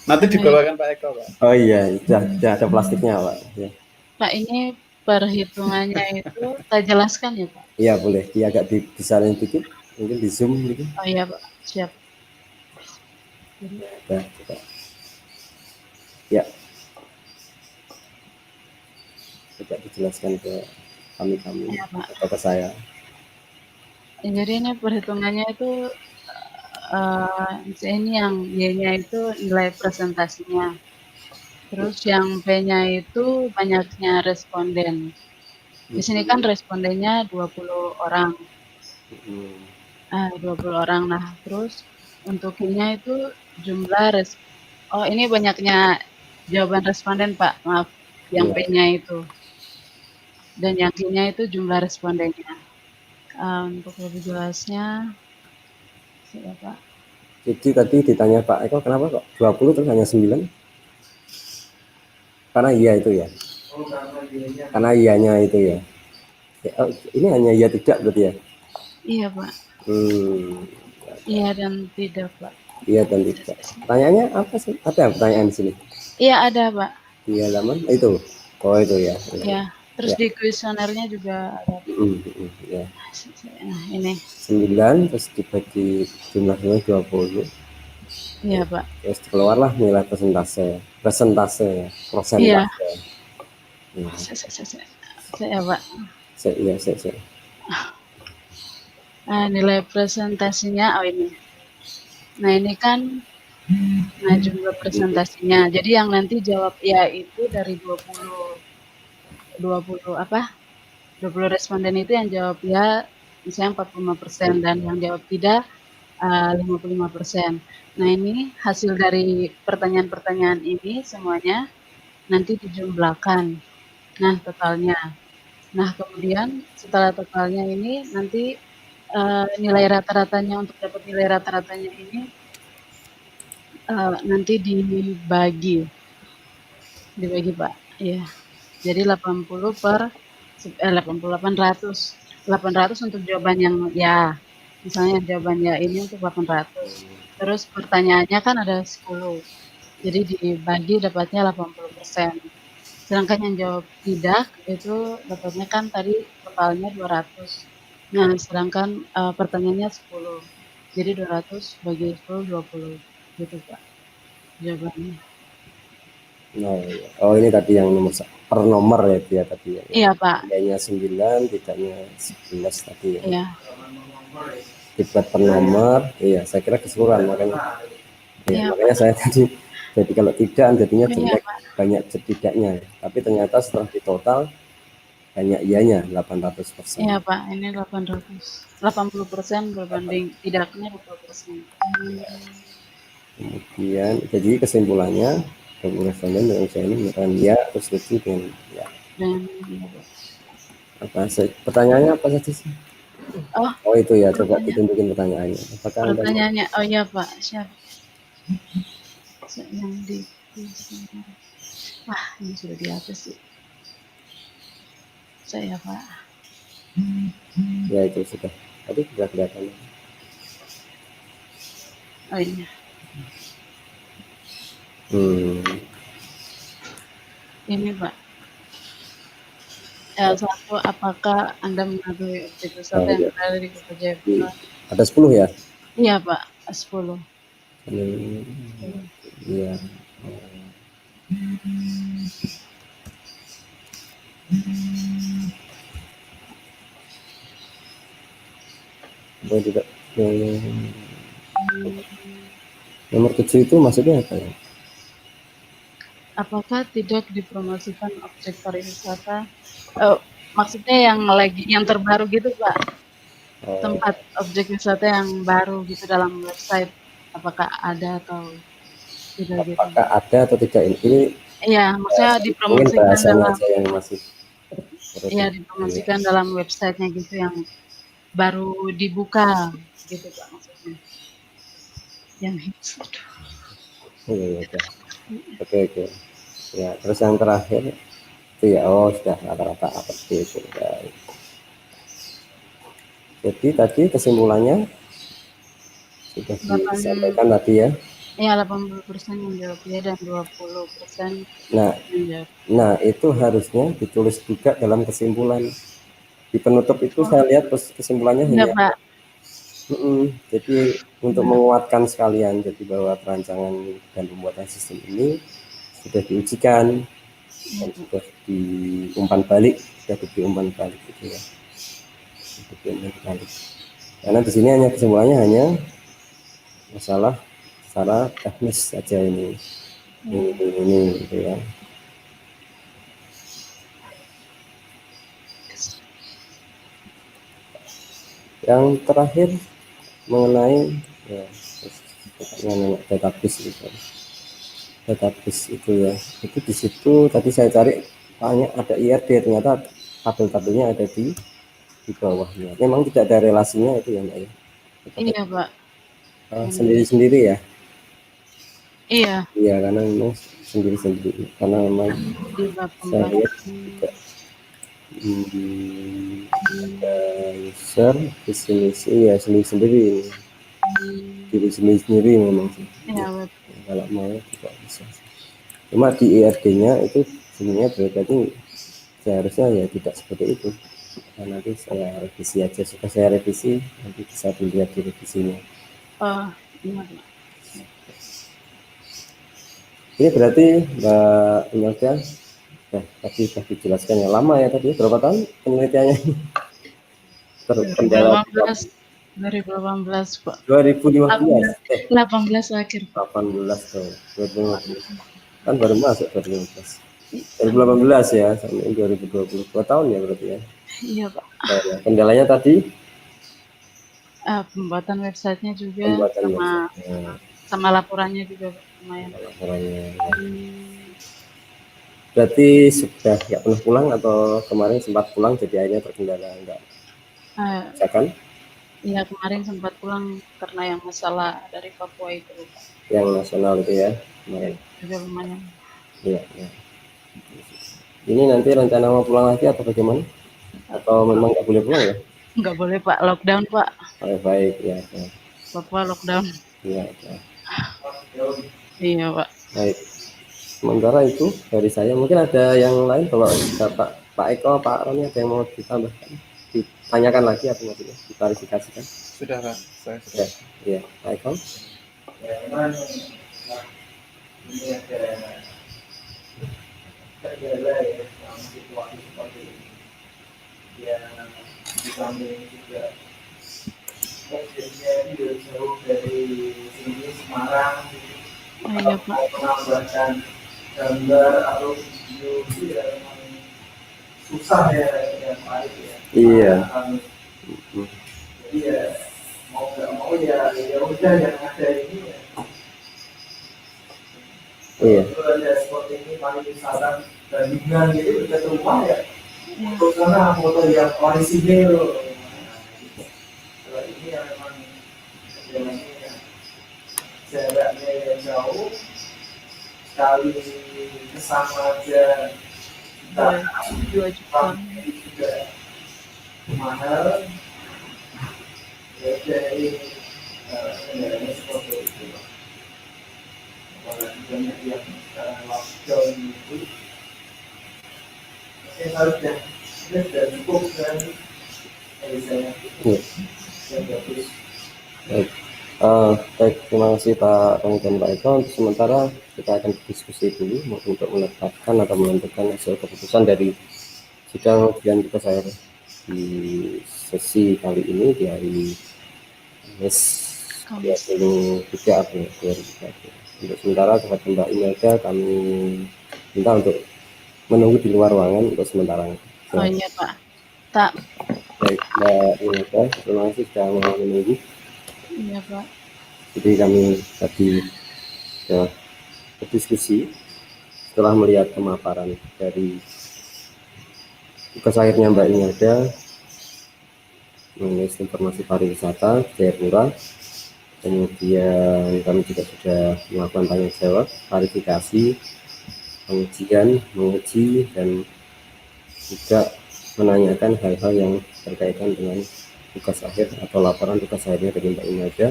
Nanti dibawakan Pak Eko Pak. Oh iya, sudah ada plastiknya Pak. Ya. Pak, ini perhitungannya itu saya jelaskan ya Pak? Iya boleh, dia agak dibesarin dikit, mungkin di zoom gitu. Oh iya Pak, siap. Ya, coba. Ya. Coba dijelaskan ke kami ya, atau ke saya. Jadi ini perhitungannya itu ini yang Y-nya itu nilai presentasinya. Terus yang P-nya itu banyaknya responden. Di sini kan respondennya 20 orang. 20 orang. Nah, terus untuk Q-nya itu jumlah ini banyaknya jawaban responden, Pak, maaf, yang Iya. P-nya itu. Dan yang Q-nya itu jumlah respondennya. Untuk lebih jelasnya, Pak. Jadi tadi ditanya Pak Eko kenapa kok 20 terus hanya 9? Karena iya itu ya. Karena iyanya itu ya. Ini hanya iya tidak berarti ya? Iya, Pak. Iya dan tidak, Pak. Iya dan tidak. Pertanyaannya apa sih? Ada pertanyaan di sini? Iya ada, Pak. Di halaman itu. Oh itu ya. Iya. Terus Ya. di kuesionernya juga ada. Ya. Nah, ini. 9 terus dibagi jumlahnya 20. Iya, Pak. Terus keluarlah nilai persentase, persentase. Iya. Ya. Saya, Pak. Saya. Nilai presentasinya, ini. Nah, ini kan jumlah presentasinya. Jadi yang nanti jawab ya itu dari 20 responden itu yang jawab ya misalnya 45% dan yang jawab tidak 55%. Nah, ini hasil dari pertanyaan-pertanyaan ini semuanya nanti dijumlahkan. Nah, totalnya. Nah, kemudian setelah totalnya ini nanti nilai rata-ratanya untuk dapat nilai rata-ratanya ini nanti dibagi Pak. Iya. Jadi 80 per 800 untuk jawaban yang ya. Misalnya jawaban ya ini untuk 800. Terus pertanyaannya kan ada 10. Jadi dibagi dapatnya 80%. Sedangkan yang jawab tidak itu dapatnya kan tadi totalnya 200. Nah, sedangkan pertanyaannya 10. Jadi 200 bagi 10 20 gitu, Pak. Jawabannya. Oh ini tadi yang nomor per nomor ya dia tadi ya. Iya, Pak. Tidaknya 9, tidaknya 11 tadi ya. Iya. Dibuat per nomor, iya saya kira keseluruhan makanya. Ya, makanya saya tadi jadi kalau tidak jadinya jelek, banyak tidaknya. Tapi ternyata setelah ditotal banyak iyanya 800%. Iya, Pak, ini 800. 80% berbanding tidaknya 20%. Kemudian jadi kesimpulannya responden dengan usia ini menyatakan ya atau setuju dengan ya. Apa pertanyaannya apa saja sih? Oh itu ya, coba ditunjukin pertanyaannya. Apakah pertanyaannya? Oh iya Pak, siap. Yang di wah ini sudah dihapus sih. Saya Pak. Ya itu sudah. Tadi sudah kelihatan. Oh iya. Ini Pak. Satu, apakah Anda mengetahui objek wisata yang berada di Kota Jayapura? Ada 10 ya? Iya Pak, 10. Iya. Oh, tidak. Nomor 7 itu maksudnya apa ya? Apakah tidak dipromosikan objek pariwisata? Maksudnya yang terbaru gitu Pak? Tempat objek wisata yang baru gitu dalam website, apakah ada atau tidak gitu? Apakah ada atau tidak ini? Iya, maksudnya dipromosikan dalam aja yang masih. Iya, dipromosikan dalam websitenya gitu yang baru dibuka gitu Pak maksudnya. Yang Iya. Oke. Ya, terus yang terakhir itu ya, sudah rata-rata seperti itu. Ya. Jadi tadi kesimpulannya sudah disampaikan tadi ya. Iya, 80% yang jawab ya dan 20% Nah, itu harusnya ditulis juga dalam kesimpulan. Di penutup itu saya lihat kesimpulannya hanya Pak. Jadi untuk menguatkan sekalian, jadi bahwa perancangan dan pembuatan sistem ini sudah diujikan dan sudah diumpan balik gitu ya. Karena di sini hanya kesimpulannya hanya masalah secara teknis saja ini gitu ya. Yang terakhir mengenai ya database itu. Database itu ya, itu di situ tadi saya cari banyak ada IRD, ternyata tabel-tabelnya ada di bawahnya. Memang tidak ada relasinya itu ya Mbak ya. Iya, Pak. Sendiri-sendiri ya. Iya, Iya, karena memang sendiri-sendiri. Karena memang di bab saya lihat 4. juga ada user visi misi ya sendiri-sendiri, diri sendiri-sendiri memang sih. Iya, Pak. Kalau mau juga bisa. Cuma di IRD-nya itu sebenarnya berarti seharusnya ya tidak seperti itu. Nah, nanti saya revisi aja, suka saya revisi, nanti bisa dilihat di revisinya. Oh, iya, Pak. Ini berarti Mbak Imelda tadi sudah dijelaskan ya, lama ya tadi, berapa tahun penelitiannya? Terkendala 2018, Pak. 2015, 18 akhir, Pak. 18 tuh, 2015. Kan baru masuk 2015. 2018 ya, sampai 2020, 2 tahun ya berarti ya. Iya, Pak. Nah, kendalanya tadi Pembuatan websitenya juga pembuatan sama laporannya juga, Pak. Lumayan. laporannya. Berarti sudah nggak pernah pulang atau kemarin sempat pulang jadi akhirnya terkendala enggak? Misalkan? Iya, kemarin sempat pulang karena yang masalah dari Papua itu, Pak. Yang nasional itu ya kemarin. Juga lumayan. Iya, ya. Ini nanti rencana mau pulang lagi atau bagaimana? Atau memang nggak boleh pulang ya? Nggak boleh, Pak. Lockdown, Pak. Baik ya. Papua lockdown. Iya, ya. Iya, Pak. Baik. Sementara itu dari saya, mungkin ada yang lain kalau Pak Eko, Pak Roni ada yang mau ditambahkan, ditanyakan lagi atau maksudnya diklarifikasikan? Sudah Pak, saya sudah. Iya, Pak Eko. Ya, memang ini ada kendala ya dalam situasi seperti ini. Ya, di samping juga objeknya itu jauh dari sini Semarang. Iya, Pak. Menambahkan gambar atau video itu ya memang susah ya yang baik ya. Iya. Jadi ya mau nggak mau ya udah yang ada ini ya. Iya. Kalau ada seperti ini pariwisata bandingan gitu dekat rumah ya. Untuk sana foto yang orisinil. Kalau ini ya memang jalannya jaraknya yang jauh, sekali kesana aja kita 2 juta. juga mahal. Jadi kendalanya seperti itu. Apalagi banyak yang sekarang lockdown itu, harusnya sudah cukup kan dari saya. Yang bagus. Baik. Baik, terima kasih Pak Roni dan Pak Eko. Untuk sementara kita akan diskusi dulu untuk menetapkan atau menentukan hasil keputusan dari sidang ujian kita saya di sesi kali ini di hari Kamis 23 April 2020. Untuk sementara kepada Mbak Imelda kami minta untuk menunggu di luar ruangan untuk sementara. Oh iya, Pak. Tak. Baik, Mbak Imelda, terima kasih sudah mau menunggu. Iya, Pak. Jadi kami tadi sudah berdiskusi setelah melihat pemaparan dari tugas akhirnya Mbak Imelda mengenai informasi pariwisata Jayapura. Kemudian kami juga sudah melakukan tanya jawab, klarifikasi, pengujian, menguji, dan juga menanyakan hal-hal yang berkaitan dengan tugas akhir atau laporan tugas akhirnya dari Mbak Imelda.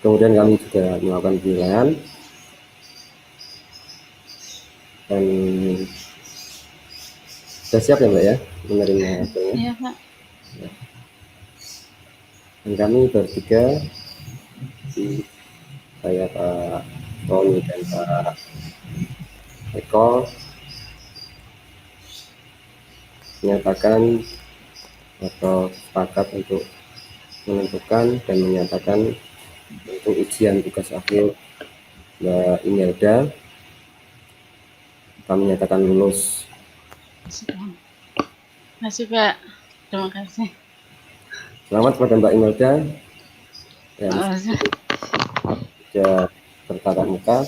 Kemudian kami juga melakukan penilaian dan sudah siap ya Mbak ya menerima hasilnya. Iya, Pak. Dan kami bertiga, saya Pak Roni dan Pak Eko, menyatakan atau sepakat untuk menentukan dan menyatakan untuk ujian tugas akhir Mbak Imelda kami menyatakan lulus. Masih, Pak. Terima kasih. Selamat kepada Mbak Imelda yang Makasih. sudah bertatap muka.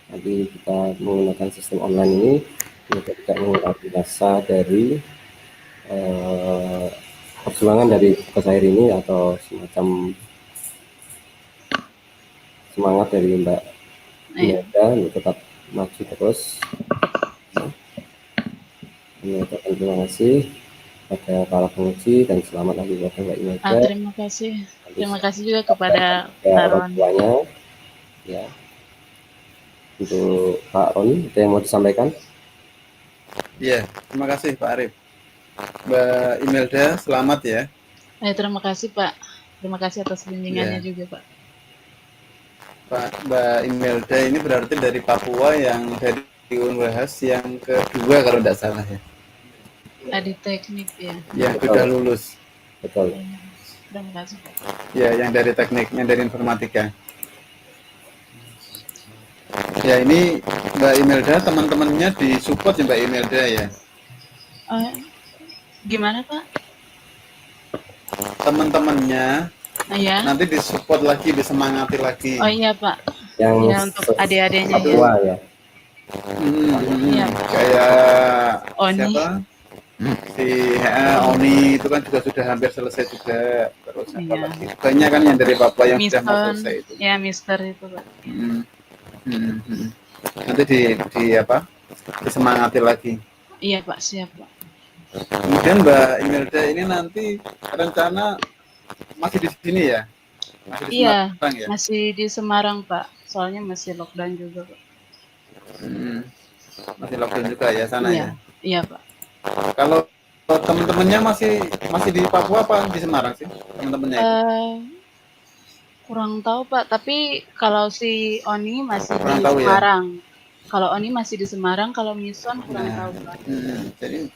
Nanti kita menggunakan sistem online ini untuk tidak mengurangi rasa dari perjuangan dari tugas akhir ini atau semacam semangat dari Mbak Iya. Imelda untuk tetap maju terus. Mengucapkan terima kasih pada para penguji dan selamat lagi kepada Mbak Imelda. Terima kasih. Terima kasih juga kepada Pak orang Ron. tuanya. Ya. Untuk Pak Roni, ada yang mau disampaikan? Iya, terima kasih Pak Arif. Mbak Imelda, selamat ya. Terima kasih Pak. Terima kasih atas bimbingannya juga Pak. Mbak Imelda ini berarti dari Papua yang dari Unwahas yang kedua kalau tidak salah ya. Di teknik ya. Yang sudah lulus. Betul. Terima kasih Pak. Ya, yang dari teknik, yang dari informatika. Ya, ini Mbak Imelda, teman-temannya disupport ya Mbak Imelda ya. Gimana Pak? Teman-temannya Ya. nanti disupport lagi, disemangati lagi. Oh iya Pak. Yang ya, untuk adik-adiknya Papua ya. Iya. Kayak Oni. siapa? Si Oni itu kan juga sudah hampir selesai juga. Terus apa lagi? Banyak kan yang dari Papua yang sudah mau selesai itu. Ya, Mister itu Pak. Nanti di apa? Disemangati lagi. Iya Pak, siap Pak. Kemudian Mbak Imelda ini nanti rencana masih di sini ya? Masih di Semarang ya? Masih di Semarang Pak. Soalnya masih lockdown juga Pak. Masih lockdown juga ya sana ya? Iya Pak. Kalau teman-temannya masih di Papua apa di Semarang sih teman-temannya? Kurang tahu Pak. Tapi kalau si Oni masih di Semarang. Ya? Kalau Oni masih di Semarang, kalau Mison kurang tahu Pak. Jadi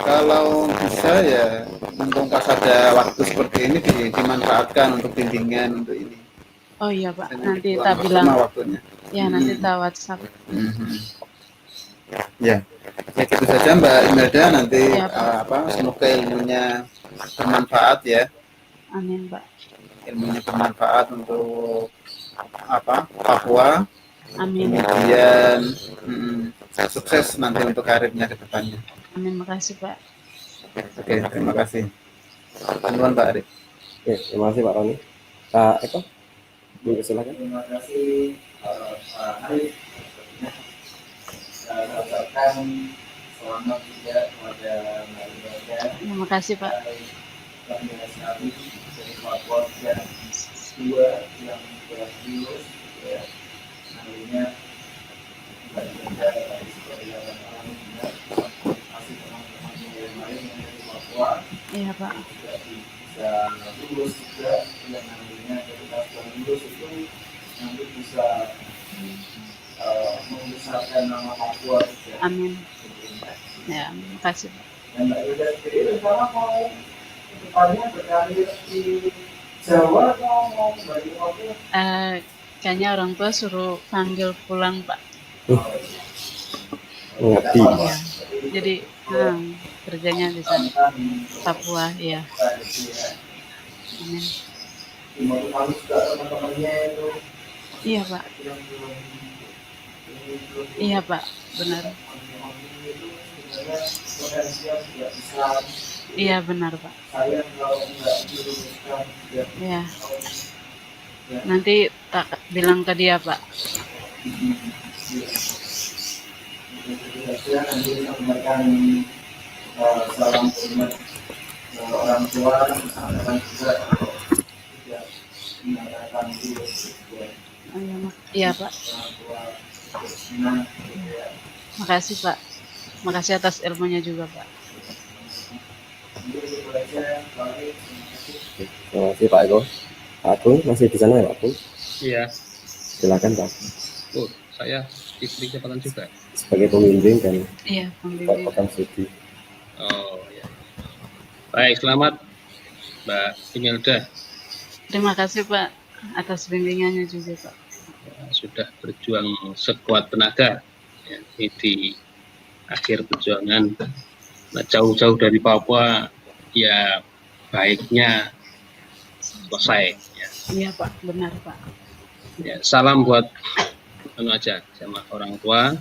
kalau bisa ya, mumpung pas ada waktu seperti ini dimanfaatkan untuk bimbingan untuk ini. Oh iya Pak, nanti kita bilang. Waktunya. Ya nanti kita WhatsApp. Ya gitu saja Mbak Imelda, nanti semoga ilmunya bermanfaat ya. Amin Pak. Ilmunya bermanfaat untuk Papua. Amin. Kemudian sukses nanti untuk karirnya ke depannya. Amin, makasih Pak. Oke, terima kasih. Teman Pak Arif. Oke, terima kasih Pak Roni. Pak Eko, silakan. Terima kasih Pak Arif. Saya ucapkan selamat juga kepada Mbak Imelda. Terima kasih Pak. Bangga sekali dari Papua dan dua yang telah lulus. Ya. Nantinya Mbak Imelda tadi seperti yang orang juga masih teman-temannya yang lain yang dari Papua. Iya Pak. Juga bisa lulus juga yang nantinya ketika sudah lulus itu nanti bisa membesarkan nama Papua juga. Amin. Ya, makasih Pak. Dan Mbak Imelda sendiri rencana mau kedepannya berkarir di Jawa atau mau kembali ke Papua? Kayaknya orang tua suruh panggil pulang Pak. Mengerti. Ya. Jadi kerjanya di sana Papua, ya. Amin. Iya Pak. Iya Pak, benar. Iya benar Pak. Ya. Nanti tak bilang ke dia Pak. Nanti sampaikan salam hormat orang tua, sampaikan juga tidak mengatakan dulu. Iya Pak. Makasih Pak. Makasih atas ilmunya juga Pak. Terima kasih Pak Eko. Pak Agung masih di sana ya Pak Agung? Iya. Silakan Pak. Oh, saya diberi kesempatan juga. Sebagai pembimbing dan pembimbing. studi. Oh ya. Baik, selamat Mbak Imelda. Terima kasih Pak atas bimbingannya juga Pak. Sudah berjuang sekuat tenaga ya, di akhir perjuangan Nah, jauh-jauh dari Papua ya baiknya selesai ya. Iya Pak, benar Pak. Ya, salam buat aja sama orang tua.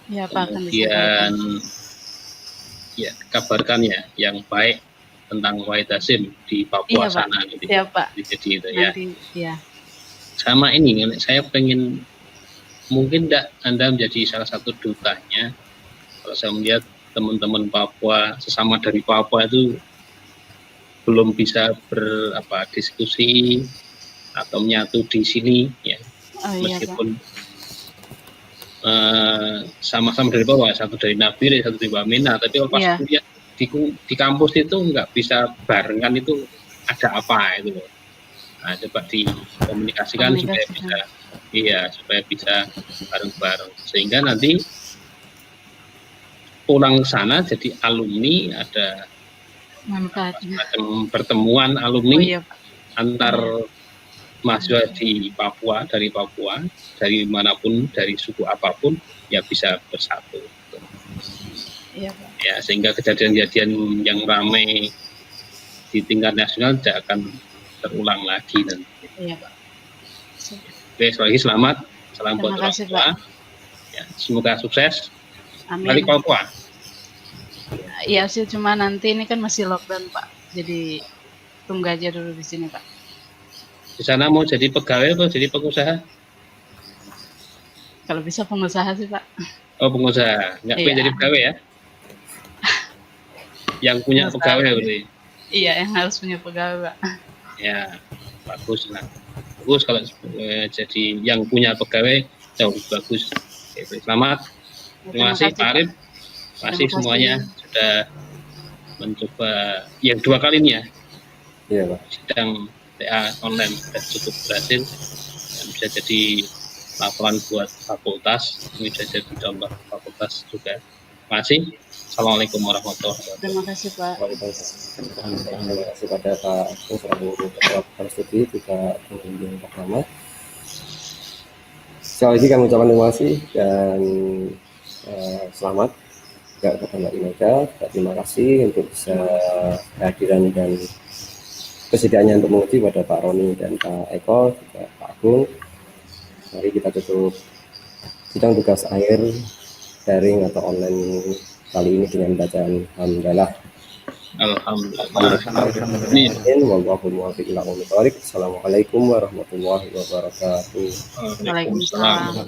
Iya Pak, akan Kemudian disampaikan. ya kabarkan ya yang baik tentang Wahid Hasyim di Papua Iya Pak, sana gitu. iya Pak. Jadi itu ya. Nanti ya. Sama ini saya pengen mungkin Anda menjadi salah satu dutanya. Kalau saya melihat teman-teman Papua sesama dari Papua itu belum bisa diskusi atau menyatu di sini ya. Oh, iya, Meskipun sama-sama dari Papua, satu dari Nabire, satu dari Wamena, tapi kalau pas kuliah di kampus itu nggak bisa barengan, itu ada apa itu loh. Nah, coba dikomunikasikan supaya bisa bareng-bareng, sehingga nanti pulang ke sana jadi alumni, ada semacam pertemuan alumni antar mahasiswa di Papua, dari manapun, dari suku apapun, ya bisa bersatu. Iya, Pak. Ya, sehingga kejadian-kejadian yang ramai di tingkat nasional tidak akan terulang lagi nanti. Iya, Pak. Oke, sekali lagi selamat, salam buat orang kasih, tua. Pak. Ya, semoga sukses. Amin. Balik Papua. Iya sih, cuma nanti ini kan masih lockdown Pak, jadi tunggu aja dulu di sini Pak. Di sana mau jadi pegawai atau jadi pengusaha? Kalau bisa pengusaha sih Pak. Oh, pengusaha, nggak pengen jadi pegawai ya? Yang punya pegawai berarti? Iya, yang harus punya pegawai Pak. Ya, bagus lah. Bagus kalau jadi yang punya pegawai, jauh lebih bagus. Oke, selamat. Terima kasih Pak Arif. Terima kasih semuanya sudah mencoba yang 2 kali ini ya. Iya Pak. Sidang TA online sudah cukup berhasil dan bisa jadi laporan buat fakultas, ini bisa jadi contoh fakultas juga. Terima kasih. Assalamualaikum warahmatullahi wabarakatuh. Terima kasih Pak. Terima kasih pada Pak selaku Ketua Studi juga pembimbing pertama. Sekali lagi kami ucapkan terima kasih dan selamat kepada Mbak Imelda. Terima kasih untuk bisa kehadiran dan kesediaannya untuk menguji pada Pak Roni dan Pak Eko, juga Pak Agung. Mari kita tutup sidang tugas akhir daring atau online kali ini dengan bacaan Alhamdulillah. Assalamualaikum warahmatullahi wabarakatuh. Waalaikumsalam.